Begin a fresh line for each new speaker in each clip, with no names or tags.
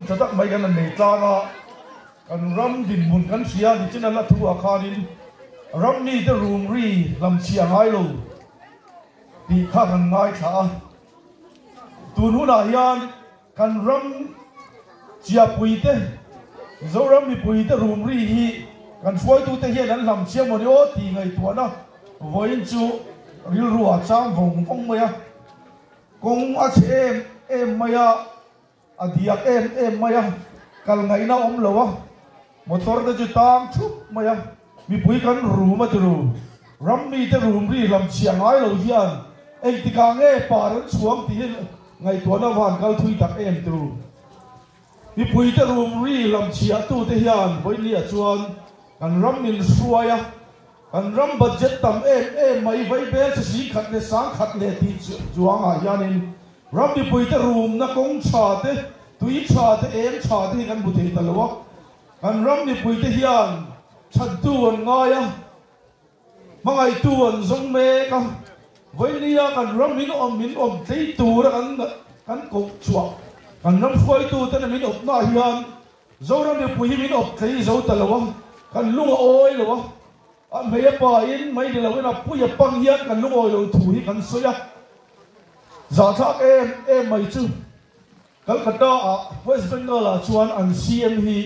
จะตักไม่กันในตากันรำดินบุญกันเสียดิจินันละทัวคาดินรำนี่จะรูมรีลำเชียงไงลูดีข้ากันง่ายขาตัวนู้นนายานกันรำเชียปุยเตะเจ้ารำมีปุยเตะรูมรีกันช่วยตัวเตะเฮียนั้นลำเชียงมันโอ้ตีไงตัวนะวันจูริลรัวจ้างฟงเมียกงอาเชเอ็มเมียอดีตเอ็มเมียกัลไงน่าอมเลยวะมอเตอร์จะจุดตามชุบเมียมีปุยกันรูมาจะรูรำมีแต่รูมรีลำเชียงไงเราเฮียนเองติกางเง่ป่ารันสวงตีไงตัวน้าวันกัลทุยตักเอ็มตรูมีปุยแต่รูมรีลำเชียตู้เทียนไว้เลี้ยชวนกันรำมินสวยกันรำบัดเจ็ดต่ำไม่ไว้เบสสีขัดเลยสางขัดเลยที่จวงหายานินรำมีปุยแต่รูมนักกงชาเตตุยชาเตชาเตกันบุตรตลอดกันรำมีปุยแต่เฮียนชัดตัวง่ายมังไอตัวจงเมกันไว้เลี้ยกันรำมินอมใจตัวกันกงชัวกันรำช่วยตัวแต่มินอบน่าเฮียนเจ้ารำมีปุยมินอบใจเจ้าตลอดกันลุงโอยเลยวะไม่ยป่าอินไม่ได้เราเนาะผู้ยปังเฮียกันลุงโอยเราถุยกันสวยจะทักไม่จื้อกันกระด้าเวสเบงกอลชวนอันซีเอ็มฮี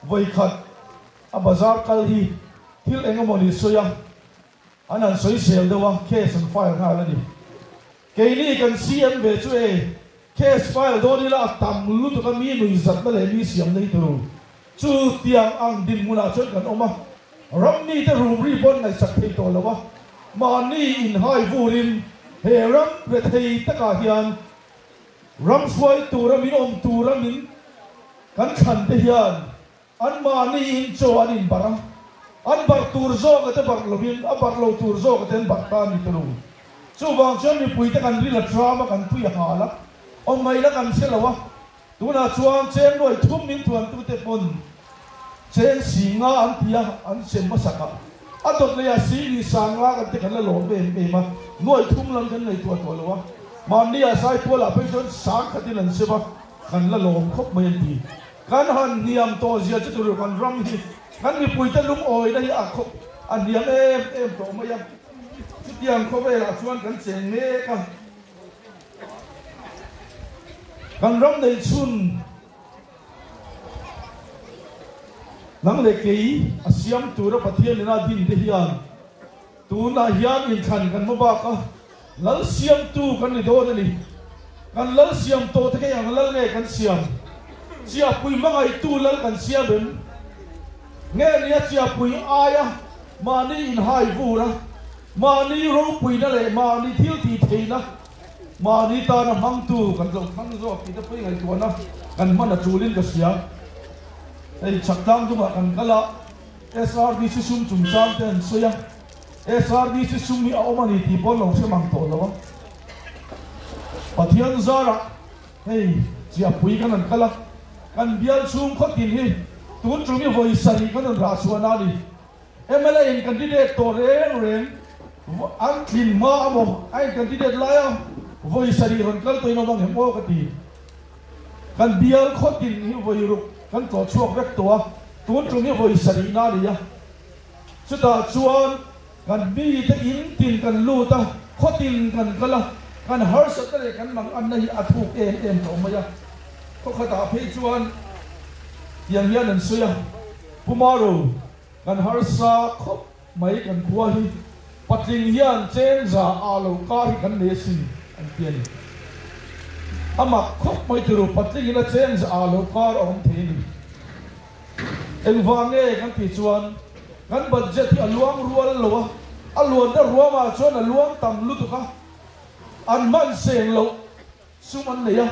ไว้ขัดบาซาร์กัลฮีที่เองก็มองดีสวยอันนั้นสวยเสียงเดียวเคสไฟล์ง่ายแล้วดิเกลี่กันซีเอ็มเวช่วยเคสไฟล์โดนนี่ละต่ำลุ้นตัวกันมีหนุ่ยสัตว์นั่นแหละมีเสียงในตัวจูเตียงอังดินมุนาช่วยกันออกมารำนี่จะรูมรีบอนในสักทีตัวแล้ววะมานี่อินไฮฟูรินเฮรัมเรทีตะกาเฮียนรำช่วยตัวรำมินอมตัวรำมินกันขันเทียนอันมานี่อินโจอันอินบาร์อันบาร์ตูร์โซก็จะบาร์โลบินอันบาร์โลตูร์โซก็จะบาร์ตานิตรูจู่บางช่วงมีปุยตะกันริลทรามากันปุยหาละอมไม่ละกันเสียแล้ววะตัวน่าชวนเชนด้วยทุ่มมินทวนตัวเตปนเชนสีงาอันเตียอันเชนมาสักอันตัวเลยสีนี่สางากันเตกันละหลงเบนมาหน่วยทุ่มลังกันในตัวแล้ววะมันนี่อาศัยตัวละไปจนสางขัดที่นั่นใช่ปะกันละหลงครบไม่ดีกันหันเนียมตัวเสียจะตัวกันรำที่กันมีปุยตะลุงโอยได้อ่ะครบอันเนียมเอ็มตัวไม่ยังชุดยังเขาไปละชวนกันเสียงเมฆกันรำในชุนนังเล็กยี่อาเซียมตัวเราปฏิเสธนาดินเดียนตัวน่าเฮียนอินขันกันมาบ้ากันลัลเซียมตัวกันในโดนนี่กันลัลเซียมตัวที่แค่ยังลัลเล่กันเซียมปุยมังไอตัวลัลกันเซียมเงี้ยเนี่ยเซียปุยอายะมานี่อินไฮฟูนะมานี่รู้ปุยนั่นแหละมานี่เที่ยวตีเทนะมานี่ตานะมังตูกันเราทั้งโลกที่จะไปไงตัวนะกันมันจะจูลินกับเสียไอ้ชักตั้งตัวกันก็ละ SRD ซิซุ่มจุ่มจ้างเต็นสวย SRD ซิซุ่มมีเอามานี่ที่บอลลงเชื่อมังโตแล้ววะปะเทียนซาระเฮ้ยเสียปุยกันนั่นก็ละกันเบียร์ซุ่มขดินฮีตุนจุ่มมีไวสันกันนั่นราชวนาดีMLA กันที่เด็ดตัวเร่งอันทินมาอโมไอ้กันที่เด็ดไล่ไวสันกันก็ตัวน้องเห็นโอ้กันดีกันเบียร์ขดินฮีไวรุกันต่อช่วงเล็กตัวตุนจุ่มมีไวสันนาดีอะสุดท้ายชวนกันบีตะอินตินกันลู่ตาขดินกันก็ละกันฮาร์สก็เลยกันมังอันนี้อัดถูกเอ็มตัวมาyaก็ขตาพิจวนอย่างนี้นั่นสุยปุมารูกันฮาร์สคบไม่กันขวาฮีปัจจิงยันเจนจ่าอาลูกาฮิกันเนสิอันเพียนอามาคบไม่ถูกปัจจิงยันเจนจ่าอาลูกาอมเทนีเอ็งฟังเองกันพิจวนกันบัดเจ็ดที่อลวงรัวเลวะอลวงได้รัวมาชวนอลวงต่ำลุตุกะอันมันเสียงเราสุมันเนี่ย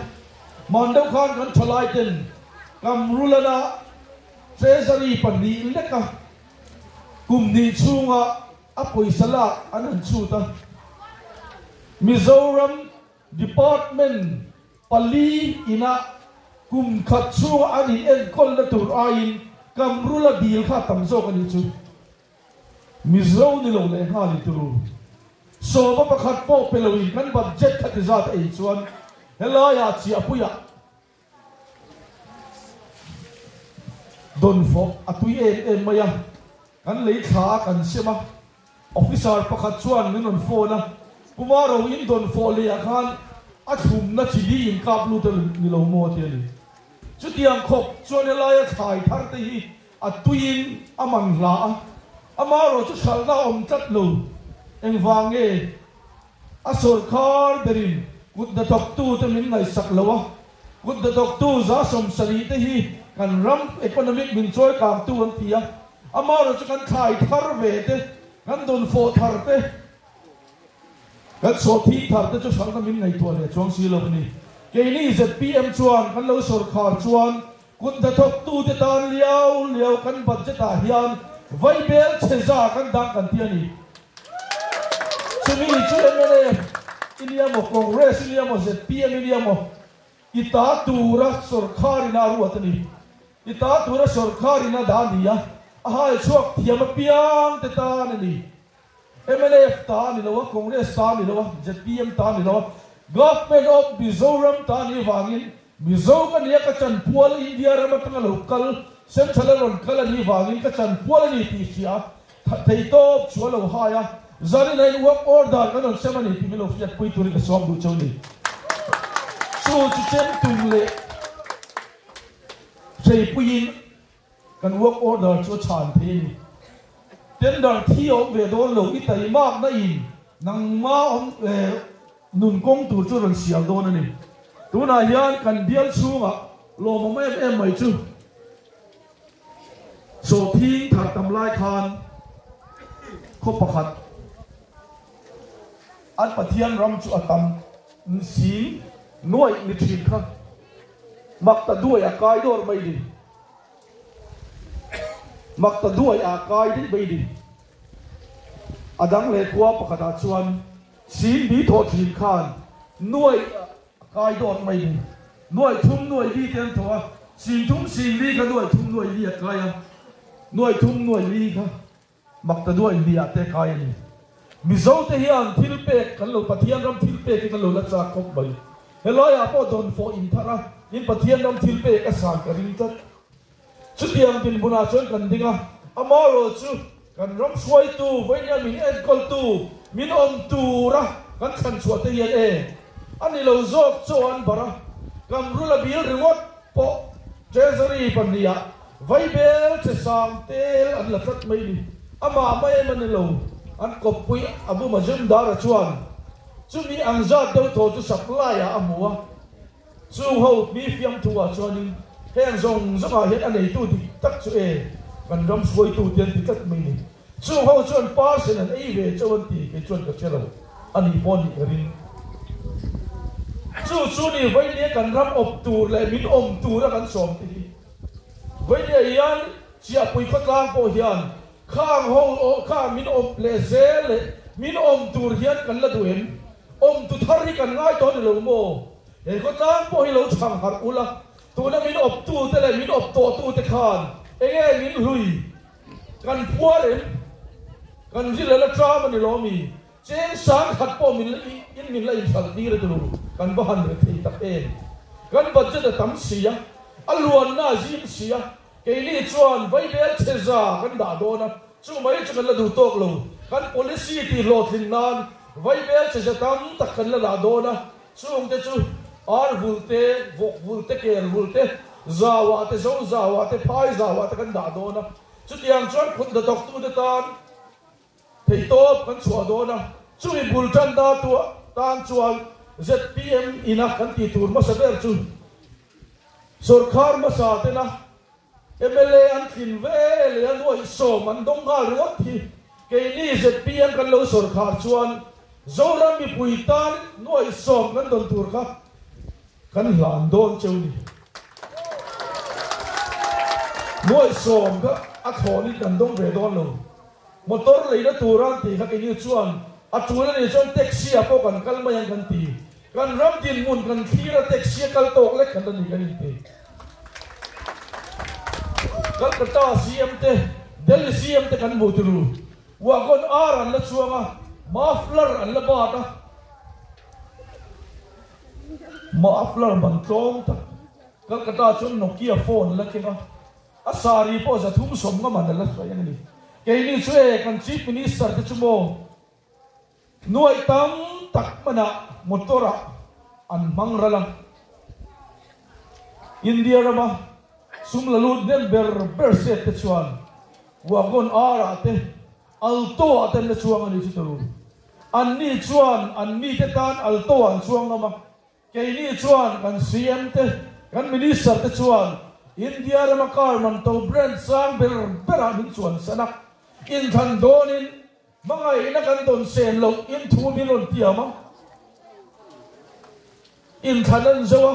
มันเดาขันกันทลายเต็นกำรุลนะเจสรีปันดีเล็กะกุมดีชูงะอปุยสละอันนั้นชูตามิโซรัมดีพาร์ตเมนต์ปลีอินะกุมขัดชูอันนี้เอ็นคนละตัวอายินกำรุลดีลข้าตั้งโซกันอยู่ชูมิโซนี่ลงเลยฮาลิตูโซบประคัดโป๊ะเปลวินมันบัดเจ็ดขัดจัดไอ้ชวนเฮลายาชีอปุยะ don fo atui em maya kan lei tha kan sema officer pakhat chuan min on phone a pumaro in don fo le khan a thum na chili in kap lu tel ni lo mo te ni chu tiang khop chuan la thai thar te hi atuin amang la amaro chu sal na om tat lo eng wange a sarkar berin gut da tok tu te min ngai sak lawa gut da tok tu za som sari te hi kan ram economic min choi kam tu an tia amaro chu kan thai thar ve te kan don fo thar te kan so thi thar te chu sang na min ngai to le chong si lo ni ke ni ZPM chuan kan lo sarkar chuan gut da tok tu te tan liao kan budget a hian vai bel cheza kan dang kan tia ni chumi chu emele India mo Congress India mo ZPM India mo ita tura sarkar ina ruatani ita tura sarkar ina dania ahai chuak thiam piang te ta ni MLF ta ni lo Congress ta ni lo ZPM ta ni lo government of Mizoram ta ni wangin Mizoram ni ka chan pual India ra matang local central ron kala ni wangin ka chan pual ni ti sia thei to chualo haya zari nai work order kan on semani ti milo fiat pui turi ka som du choni so chu chem tum le sei puin kan work order chu chan the ni ten dang thi om ve don lo i tai mak na in nang ma om nun kong tu chu ron sial don ani tu na hian kan bial chunga lo mo em mai chu so thi thar tam lai khan kho pakhat an pathian ram chu atam si noi ni thin kha makta duai a kai dor mai di makta duai a kai di mai di adang le kwa pakhata chuan sin bi tho thin khan noi kai dor mai di noi thum noi li ten thoa sin thum sin li ka noi thum noi li a kai a noi thum noi li kha makta duai li a te kai ni Mizo te hian thil pe kan lo pathian ram thil pe kan lo la cha khop bai hello ya po don fo in thara in pathian ram thil pe ka san ka ring tat chu tiang bin buna chon kan dinga amaro chu kan ram swai tu voinya min en kol tu min om tu ra kan khan chua te hian ani lo zok chuan bara kam rula bil reward po treasury pania vai bel che sang tel an la tat mai ni ama mai man lo an kopui abu majum dara chuan chumi angjat do tho chu supply a amua chu ho mi fiam thua chuanin heng zong zama het anei tu di tak chu kan ram suai tu tian ti kat mai ni chu ho chuan parcel an ei ve chuan ti ke chuan ka chelo ani pon ni rin chu ni vai ne kan ram op tur le min om tur kan som ti vai ne yan chia pui khat lang po hian khang ho kha min om le zel min om tur hian kan la duem om tu thari kan ngai to lo mo e ko tang po hi lo chang har ula tu na min op tu te le min op to tu te khan e min hui kan puarem kan ji le la tra ni lo mi chen sang khat po min in min la in thal ni re tu kan ba han re thei tak kan budget tam sia aluan na jim sia ke li chuan vai bel cheza kan da do na chu mai chu kan la du tok lo kan policy ti lo thin nan vai bel cheza tam tak kan la da do na chung te chu ar vulte vok vulte ke vulte zawa te zo zawa te phai zawa te kan da do na chu tiang chuan khut da tok tu de tan thei top kan chua do na chu i bultan da tu tan chuan ZPM ina kan ti tur ma saber chu sarkar ma sa te na MLA an thin ve an oi so man dong ga ruat thi ke ni ZPM kan lo sarkar chuan zoram mi puitan noi som kan don tur kha kan hlan don cheu ni noi som ka a thoni kan dong ve don lo motor leina turan ti kha ke ni chuan a chuna ni chuan taxi a po kan kal mai kan ti kan ram din mun kan thira taxi kal tok le kan ni kan ti Calcutta CM te Delhi CM te kan muturu wagon ar an la chuanga muffler an la bata muffler ban tong ta Calcutta chun Nokia phone la kinga asari po za thum som nga manala so yan ni kay ni chue kan chief minister te chumo nuai tam tak mana motora an mangra lang India rama sumlalud nen ber set te chuan wagon ara te alto aten le chuang ani chutaru an ni chuan an mi te tan alto an chuang nama kay ni chuan kan CM te kan minister te chuan India rama karman to brand sang ber min chuan sanak in than donin mangai na kan don sen lo in 2 million tiama in thanan zawa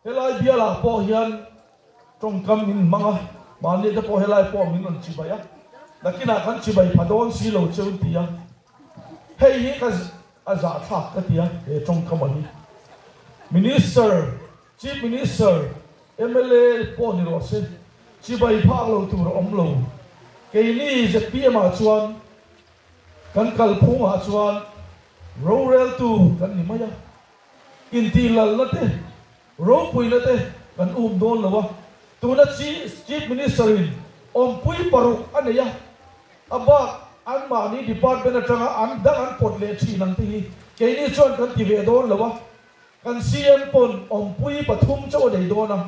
helai biala po hian trong kam in manga mali te po helai po min on chibaya nakina kan chibai phadon si lo cheu tia hei hi ka aza tha ka tia e trong kam ani minister chief minister MLA po ni ro se chibai phak lo tur om lo ke ni je pma chuan kan kal phunga chuan rural tu kan ni maya in ti lal la te ro pui la te kan don lawa tu na chief minister in om pui paruk anaya aba an ma ni department atanga an da an pot le chi nang ti ke ni chuan kan ti ve don lawa kan CM pon om pui pathum cho dei dona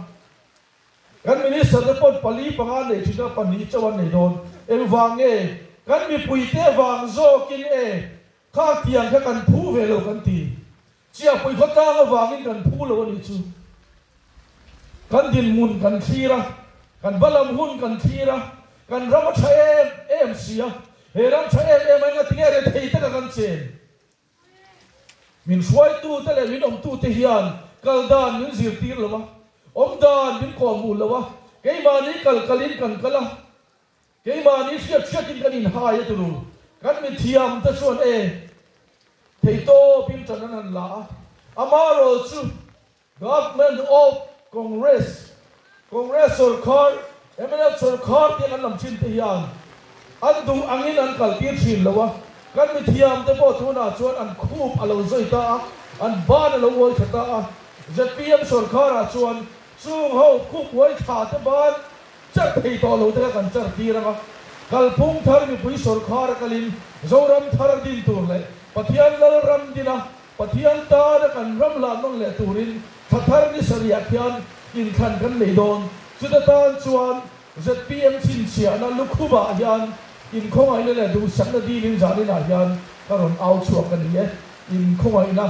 kan minister te pon pali panga le chi na pani chawan nei don el wange kan mi pui te wang zo kin e kha tiang ka kan phu ve lo kan ti chia pui khota ga wangin kan phu lo ni chu kan din mun kan thira kan balam hun kan thira kan ram thaem em sia he ram thaem em nga tingere thei ta kan chen min suai tu te le min om tu te hian kaldan min zir tir lawa om dan min ko mu lawa kei mani kalin kan kala kei mani siat in kan in ha ya tu kan mi thiam ta chuan e thei to pin chanan la amaro chu government of Congress sarkar MNF sarkar te kan lam chin te hian an du angin an kal tir thin lawa kan mi thiam te po tu na chuan an khup alo zoi ta an ban alo woi thata ZPM sarkar a chuan chung ho khup woi tha te ban chat thei to lo te kan char tiranga kalpung thar mi pui sarkar kalin zoram thar din tur le pathian lal ram dina pathian ta kan ram la non le turin thar ni saria khian in khan kan nei don chutatan chuan ZPM chin sia na lukhuba hian in khongai le du sang na di nin zani na hian karon au chuak kan ni in khongai na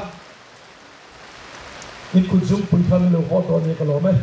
in kujum pui khan lo ho to ne ka lo me